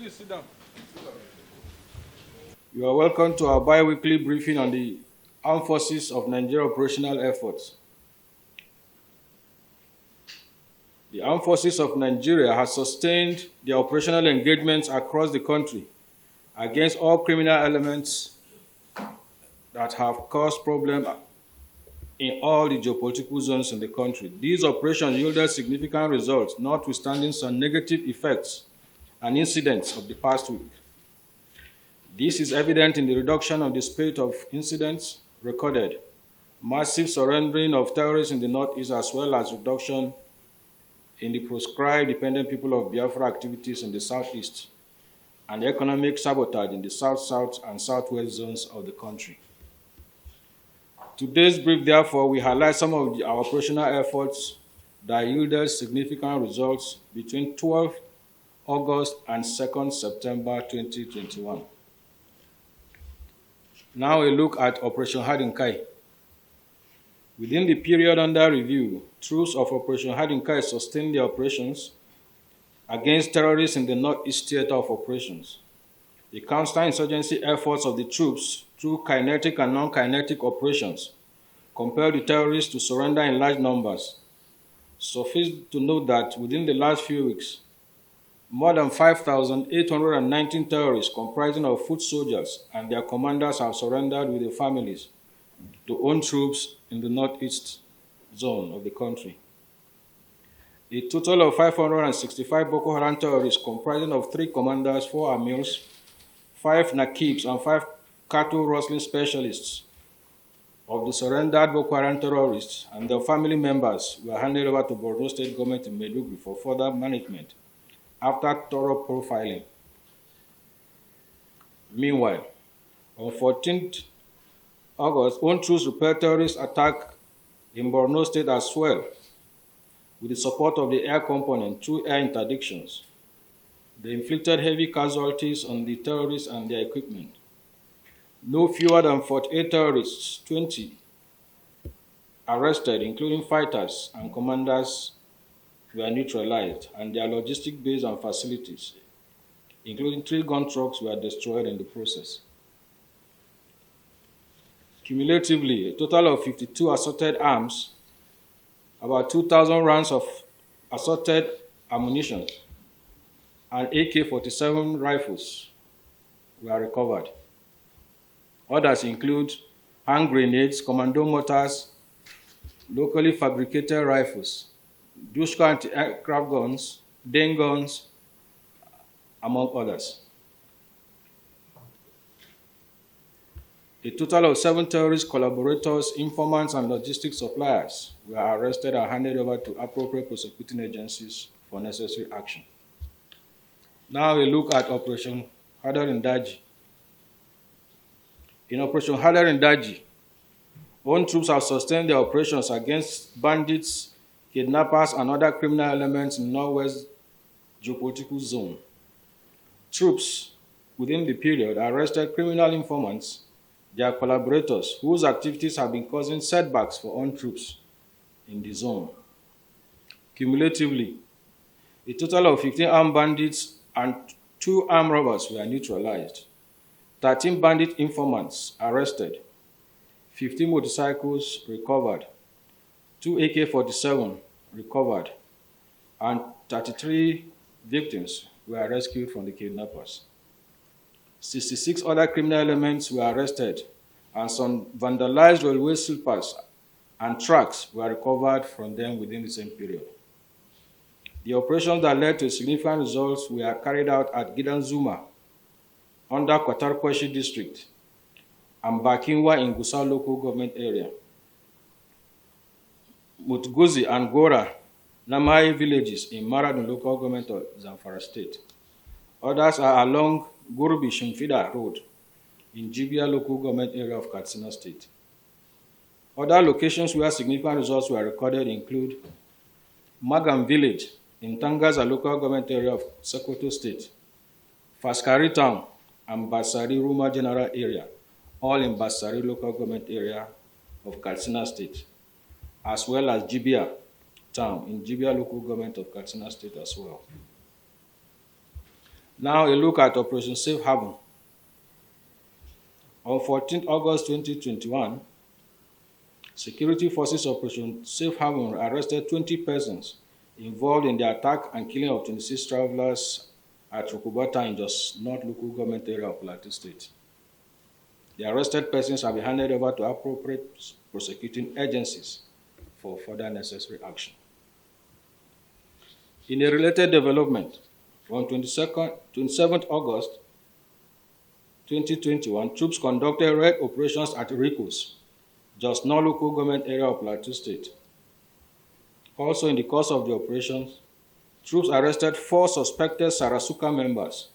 Please sit down. You are welcome to our bi-weekly briefing on the Armed Forces of Nigeria operational efforts. The Armed Forces of Nigeria has sustained their operational engagements across the country against all criminal elements that have caused problems in all the geopolitical zones in the country. These operations yielded significant results, notwithstanding some negative effects and incidents of the past week. This is evident in the reduction of the spate of incidents recorded, massive surrendering of terrorists in the northeast, as well as reduction in the proscribed dependent people of Biafra activities in the southeast, and economic sabotage in the south-south and southwest zones of the country. Today's brief, therefore, we highlight some of our operational efforts that yielded significant results between 12 August and 2nd September 2021. Now a look at Operation Hadinkai. Within the period under review, troops of Operation Hadinkai sustained their operations against terrorists in the Northeast Theater of Operations. The counterinsurgency efforts of the troops through kinetic and non-kinetic operations compelled the terrorists to surrender in large numbers. Suffice to note that within the last few weeks, more than 5,819 terrorists comprising of foot soldiers and their commanders have surrendered with their families to own troops in the northeast zone of the country. A total of 565 Boko Haram terrorists comprising of 3 commanders, 4 amirs, 5 Nakibs, and 5 cattle rustling specialists of the surrendered Boko Haram terrorists and their family members were handed over to Borno State government in Maiduguri for further management after thorough profiling. Meanwhile, on 14th August, own troops repelled terrorist attack in Borno State as well, with the support of the air component through air interdictions. They inflicted heavy casualties on the terrorists and their equipment. No fewer than 48 terrorists, 20 arrested, including fighters and commanders, were neutralized, and their logistic base and facilities, including 3 gun trucks, were destroyed in the process. Cumulatively, a total of 52 assorted arms, about 2,000 rounds of assorted ammunition, and AK-47 rifles were recovered. Others include hand grenades, commando mortars, locally fabricated rifles, Dushka anti-aircraft guns, Dane guns, among others. A total of 7 terrorist collaborators, informants, and logistics suppliers were arrested and handed over to appropriate prosecuting agencies for necessary action. Now a look at Operation Hadarin Daji. In Operation Hadarin Daji, own troops have sustained their operations against bandits, kidnappers, and other criminal elements in the Northwest geopolitical zone. Troops within the period arrested criminal informants, their collaborators, whose activities have been causing setbacks for own troops in the zone. Cumulatively, a total of 15 armed bandits and 2 armed robbers were neutralized, 13 bandit informants arrested, 15 motorcycles recovered, 2 AK-47 recovered, and 33 victims were rescued from the kidnappers. 66 other criminal elements were arrested, and some vandalized railway sleepers and tracks were recovered from them within the same period. The operations that led to significant results were carried out at Gidanzuma, under Kwatarkwashi district, and Bakinwa in Gusau local government area. Mutguzi and Gora, Namai villages in Maradun local government of Zamfara state. Others are along Gurbi Shimfida Road in Jibia local government area of Katsina state. Other locations where significant results were recorded include Magam village in Tangaza local government area of Sokoto state, Faskari town, and Basari Ruma general area, all in Basari local government area of Katsina state, as well as Jibia town in Jibia local government of Katsina state as well. Now a look at Operation Safe Haven. On 14 August 2021, security forces Operation Safe Haven arrested 20 persons involved in the attack and killing of 26 travelers at Rukubata in Jos North local government area of Plateau State. The arrested persons have been handed over to appropriate prosecuting agencies for further necessary action. In a related development, on 27th August 2021, troops conducted raid operations at Rikos, Jos North local government area of Plateau State. Also, in the course of the operations, troops arrested 4 suspected Sarasuka members.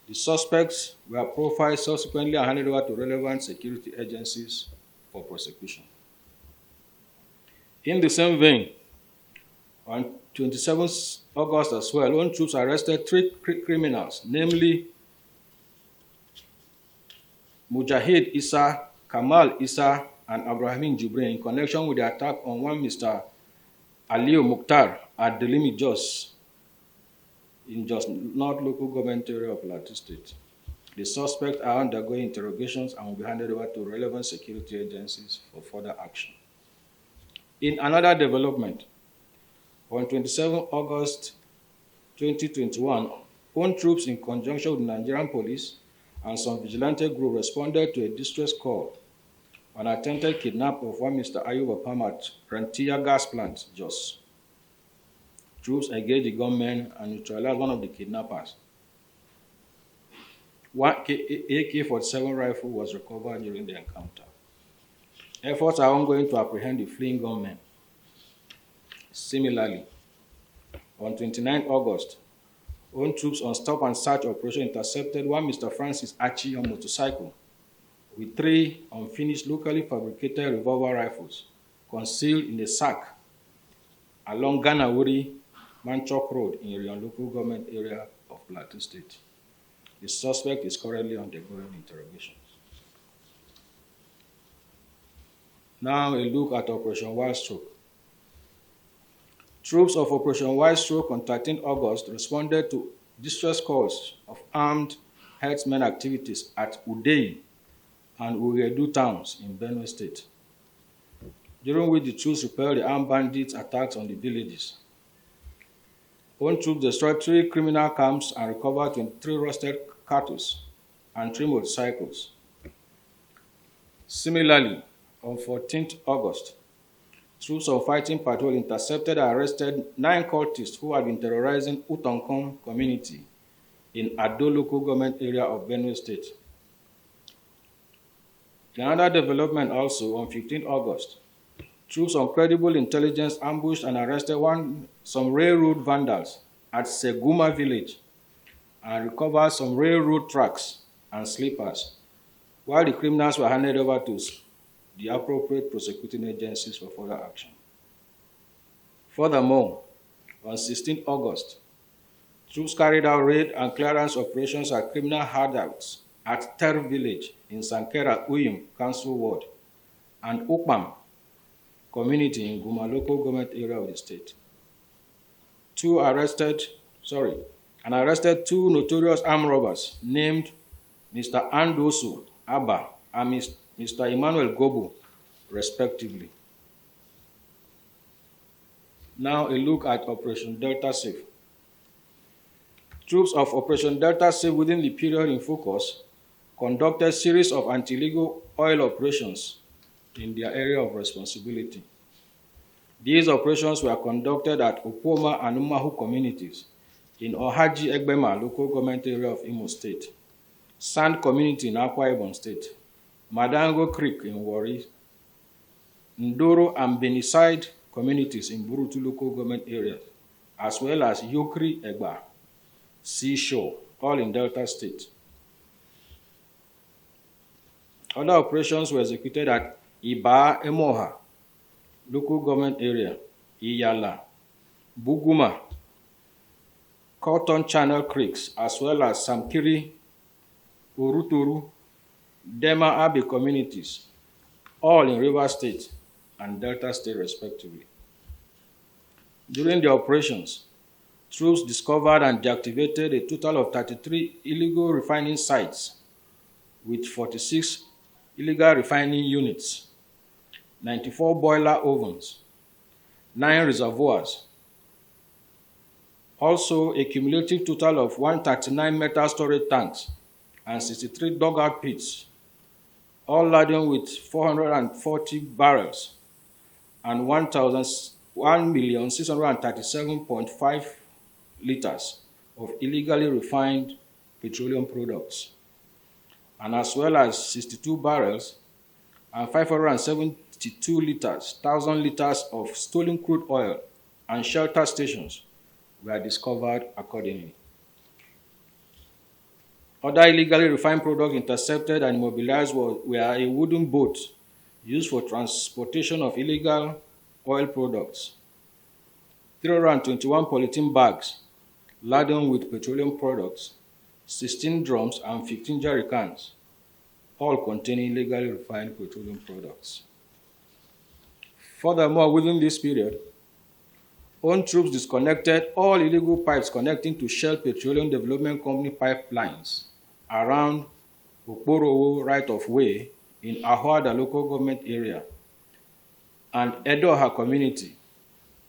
The suspects were profiled subsequently and handed over to relevant security agencies for prosecution. In the same vein, on 27th August as well, own troops arrested 3 criminals, namely Mujahid Issa, Kamal Issa, and Abraham Jibrin in connection with the attack on one Mr. Aliyu Mukhtar at the limit Jos in Jos North local government area of Plateau State. The suspects are undergoing interrogations and will be handed over to relevant security agencies for further action. In another development, on 27 August 2021, own troops in conjunction with the Nigerian police and some vigilante group responded to a distress call on attempted kidnap of one Mr. Ayuba Pamat, Rantia gas plant, Jos. Troops engaged the gunmen and neutralized one of the kidnappers. One AK-47 rifle was recovered during the encounter. Efforts are ongoing to apprehend the fleeing gunmen. Similarly, on 29 August, own troops on stop and search operation intercepted one Mr. Francis Achi on motorcycle with 3 unfinished locally fabricated revolver rifles concealed in a sack along Ganawuri Manchok Road in Irion local government area of Plateau State. The suspect is currently undergoing interrogations. Now a look at Operation Wild Stroke. Troops of Operation Wild Stroke on 13 August responded to distress calls of armed herdsmen activities at Udei and Uredu towns in Benue State, during which the troops repelled the armed bandits' attacks on the villages. Own troops destroyed 3 criminal camps and recovered 23 roasted cattle and 3 motorcycles. Similarly, on 14th August, troops of Fighting Patrol intercepted and arrested 9 cultists who had been terrorizing Utonkom community in Ado local government area of Benue State. In another development also, on 15 August, troops on credible intelligence ambushed and arrested some railroad vandals at Seguma village and recovered some railroad tracks and sleepers, while the criminals were handed over to the appropriate prosecuting agencies for further action. Furthermore, on 16 August, troops carried out raid and clearance operations at criminal hideouts at Ter village in Sankera Uyum Council Ward and Ukpam community in Guma local government area of the state. Arrested 2 notorious armed robbers named Mr. Andosu Abba and Mr. Emmanuel Gobo, respectively. Now a look at Operation Delta Safe. Troops of Operation Delta Safe within the period in focus conducted a series of anti-illegal oil operations in their area of responsibility. These operations were conducted at Opoma and Umahu communities in Ohaji Egbema local government area of Imo State, Sand community in Akwa Ibom State, Madango Creek in Warri, Ndoro and Beniside communities in Burutu local government areas, as well as Yokri Egba, Seashore, all in Delta State. Other operations were executed at Iba Emoha, local government area, Iyala, Buguma, Cotton Channel Creeks, as well as Samkiri, Uruturu, Dema Abbey communities, all in Rivers State and Delta State respectively. During the operations, troops discovered and deactivated a total of 33 illegal refining sites with 46 illegal refining units, 94 boiler ovens, 9 reservoirs. Also, a cumulative total of 139 metal storage tanks and 63 dugout pits, all laden with 440 barrels and 1,637.5 liters of illegally refined petroleum products, and as well as 62 barrels and 572 liters, 1,000 liters of stolen crude oil and shelter stations were discovered accordingly. Other illegally refined products intercepted and immobilized were a wooden boat used for transportation of illegal oil products, 321 polythene bags laden with petroleum products, 16 drums and 15 jerry cans, all containing illegally refined petroleum products. Furthermore, within this period, own troops disconnected all illegal pipes connecting to Shell Petroleum Development Company pipelines around Okporowo right-of-way in Ahoada local government area and Edoha community,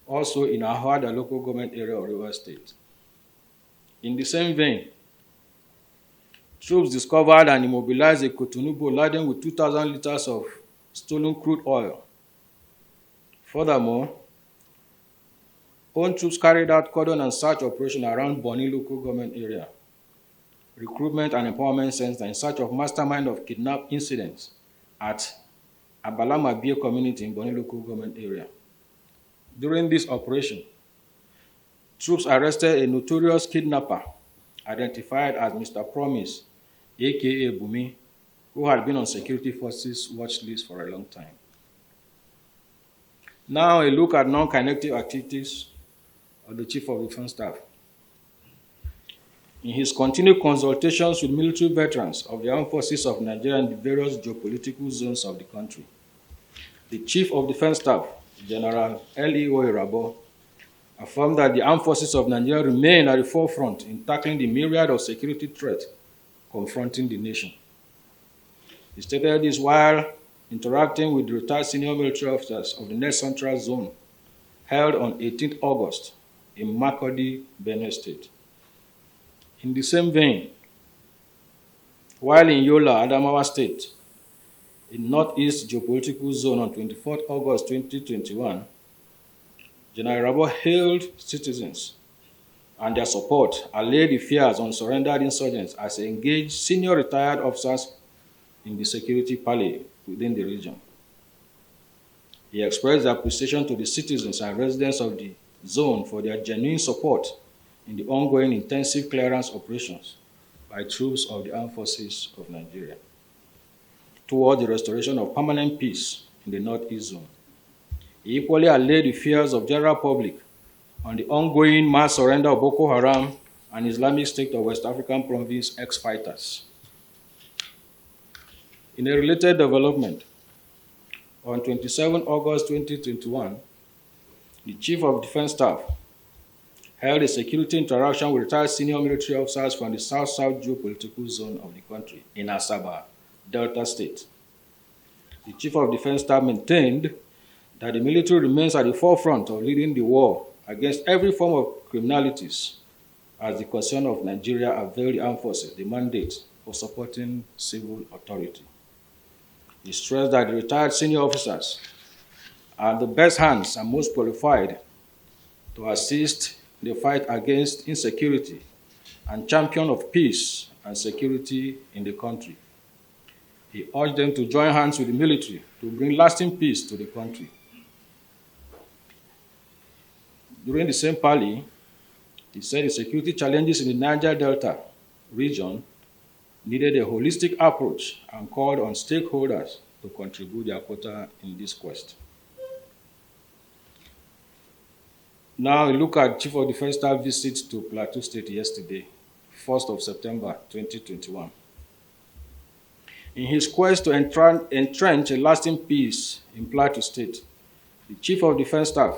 also in Ahoada local government area of Rivers State. In the same vein, troops discovered and immobilized a Cotonou boat laden with 2,000 liters of stolen crude oil. Furthermore, own troops carried out cordon and search operation around Bonny local government area, recruitment and empowerment center in search of mastermind of kidnap incidents at Abalamabie community in Bonny local government area. During this operation, troops arrested a notorious kidnapper identified as Mr. Promise, aka Bumi, who had been on security forces watch list for a long time. Now a look at non-kinetic activities of the Chief of Defense Staff. In his continued consultations with military veterans of the armed forces of Nigeria and the various geopolitical zones of the country, the Chief of Defense Staff, General L.E.O. Irabo, affirmed that the armed forces of Nigeria remain at the forefront in tackling the myriad of security threats confronting the nation. He stated this while interacting with the retired senior military officers of the North Central Zone held on 18 August in Makurdi, Benue State. In the same vein, while in Yola, Adamawa State, in Northeast Geopolitical Zone on 24 August 2021, General Irabo hailed citizens and their support, allayed the fears on surrendered insurgents as engaged senior retired officers in the security parley within the region. He expressed appreciation to the citizens and residents of the zone for their genuine support in the ongoing intensive clearance operations by troops of the armed forces of Nigeria toward the restoration of permanent peace in the Northeast Zone. He equally allayed the fears of general public on the ongoing mass surrender of Boko Haram and Islamic State of West African Province ex-fighters. In a related development, on 27 August 2021, the Chief of Defense Staff held a security interaction with retired senior military officers from the South-South geopolitical zone of the country in Asaba, Delta State. The Chief of Defense Staff maintained that the military remains at the forefront of leading the war against every form of criminalities as the concern of Nigeria avail the armed forces the mandate for supporting civil authority. He stressed that the retired senior officers are the best hands and most qualified to assist in the fight against insecurity and champion of peace and security in the country. He urged them to join hands with the military to bring lasting peace to the country. During the same parley, he said the security challenges in the Niger Delta region needed a holistic approach and called on stakeholders to contribute their quota in this quest. Now, we look at Chief of Defense Staff visit to Plateau State yesterday, 1st of September 2021. In his quest to entrench a lasting peace in Plateau State, the Chief of Defense Staff,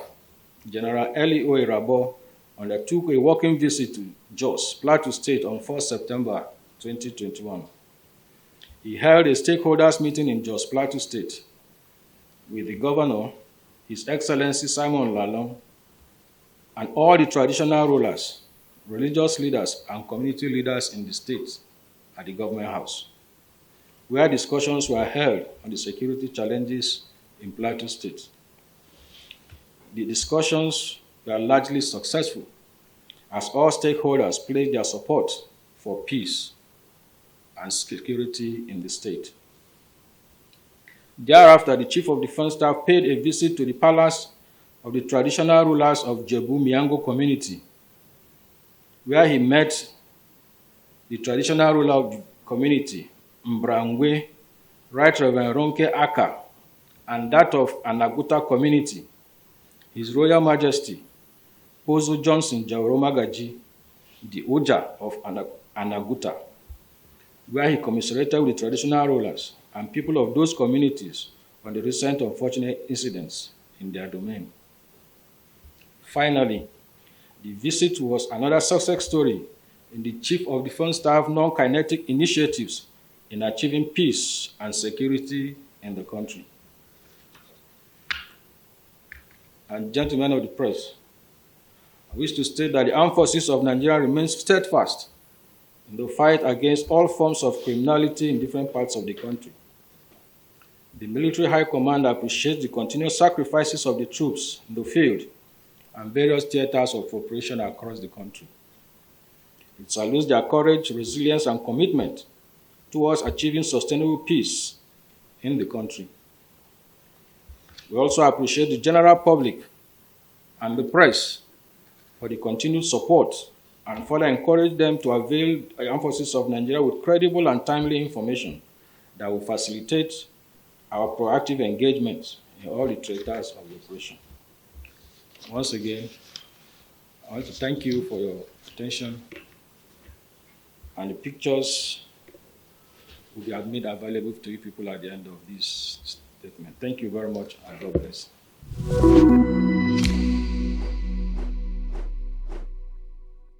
General L.E.O. Irabo, undertook a working visit to Jos, Plateau State on 1st September 2021. He held a stakeholders meeting in Jos, Plateau State with the governor, His Excellency Simon Lalong, and all the traditional rulers, religious leaders, and community leaders in the state at the government house, where discussions were held on the security challenges in Plateau State. The discussions were largely successful as all stakeholders pledged their support for peace and security in the state. Thereafter, the Chief of Defense Staff paid a visit to the palace of the traditional rulers of Jebu Miango community, where he met the traditional ruler of the community, Mbrangwe, Right Reverend Ronke Aka, and that of Anaguta community, His Royal Majesty, Pozo Johnson Jauromagaji, the Oja of Anaguta, where he commiserated with the traditional rulers and people of those communities on the recent unfortunate incidents in their domain. Finally, the visit was another success story in the Chief of Defense Staff non-kinetic initiatives in achieving peace and security in the country. And gentlemen of the press, I wish to state that the armed forces of Nigeria remain steadfast in the fight against all forms of criminality in different parts of the country. The Military High Command appreciates the continuous sacrifices of the troops in the field and various theaters of operation across the country. It salutes their courage, resilience, and commitment towards achieving sustainable peace in the country. We also appreciate the general public and the press for the continued support and further encourage them to avail the armed forces of Nigeria with credible and timely information that will facilitate our proactive engagement in all the theaters of the operation. Once again, I want to thank you for your attention, and the pictures will be made available to you people at the end of this statement. Thank you very much, and God bless.